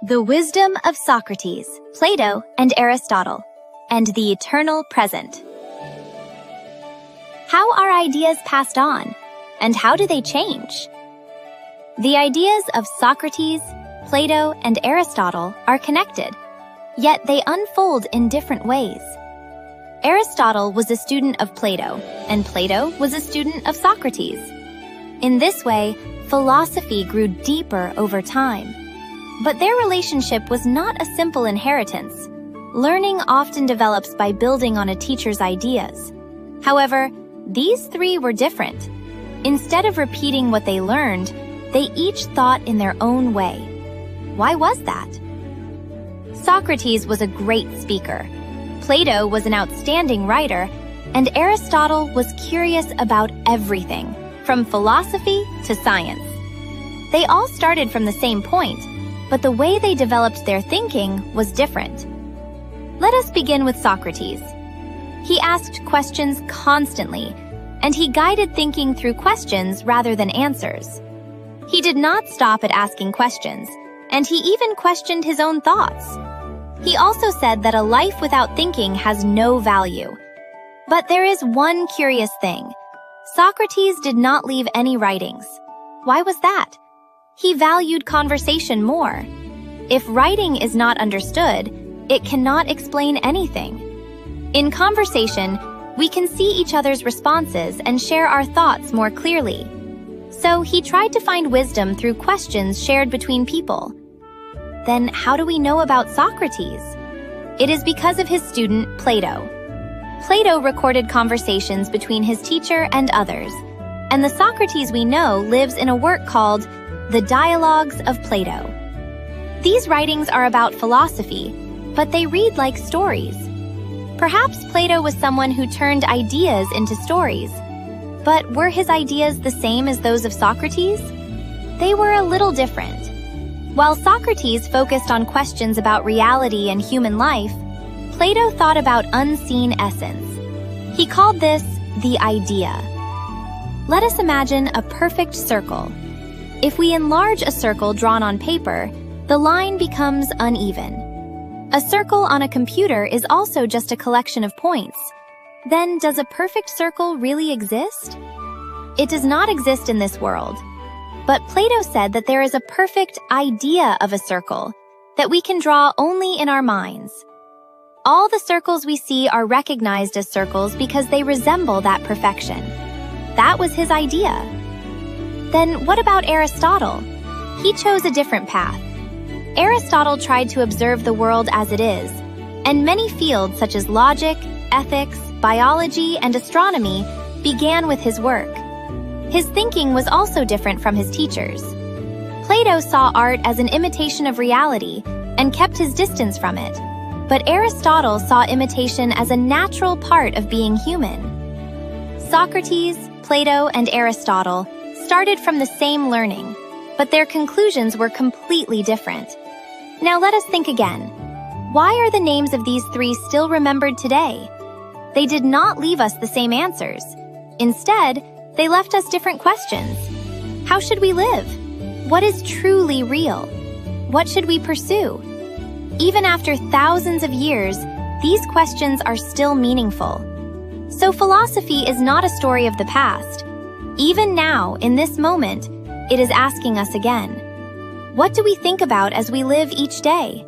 The Wisdom of Socrates, Plato, and Aristotle, and the Eternal Present. How are ideas passed on, and how do they change? The ideas of Socrates, Plato, and Aristotle are connected, yet they unfold in different ways. Aristotle was a student of Plato, and Plato was a student of Socrates. In this way, philosophy grew deeper over time. But their relationship was not a simple inheritance. Learning often develops by building on a teacher's ideas. However, these three were different. Instead of repeating what they learned, they each thought in their own way. Why was that? Socrates was a great speaker. Plato was an outstanding writer, and Aristotle was curious about everything, from philosophy to science. They all started from the same point, but the way they developed their thinking was different. Let us begin with Socrates. He asked questions constantly, and he guided thinking through questions rather than answers. He did not stop at asking questions, and he even questioned his own thoughts. He also said that a life without thinking has no value. But there is one curious thing. Socrates did not leave any writings. Why was that? He valued conversation more. If writing is not understood, it cannot explain anything. In conversation, we can see each other's responses and share our thoughts more clearly. So he tried to find wisdom through questions shared between people. Then how do we know about Socrates? It is because of his student, Plato. Plato recorded conversations between his teacher and others, and the Socrates we know lives in a work called The Dialogues of Plato. These writings are about philosophy, but they read like stories. Perhaps Plato was someone who turned ideas into stories. But were his ideas the same as those of Socrates? They were a little different. While Socrates focused on questions about reality and human life, Plato thought about unseen essence. He called this the idea. Let us imagine a perfect circle. If we enlarge a circle drawn on paper, the line becomes uneven. A circle on a computer is also just a collection of points. Then, does a perfect circle really exist? It does not exist in this world. But Plato said that there is a perfect idea of a circle that we can draw only in our minds. All the circles we see are recognized as circles because they resemble that perfection. That was his idea. Then what about Aristotle? He chose a different path. Aristotle tried to observe the world as it is, and many fields such as logic, ethics, biology, and astronomy began with his work. His thinking was also different from his teachers. Plato saw art as an imitation of reality and kept his distance from it. But Aristotle saw imitation as a natural part of being human. Socrates, Plato, and Aristotle started from the same learning, but their conclusions were completely different. Now let us think again. Why are the names of these three still remembered today? They did not leave us the same answers. Instead, they left us different questions. How should we live? What is truly real? What should we pursue? Even after thousands of years, these questions are still meaningful. So philosophy is not a story of the past. Even now, in this moment, it is asking us again. What do we think about as we live each day?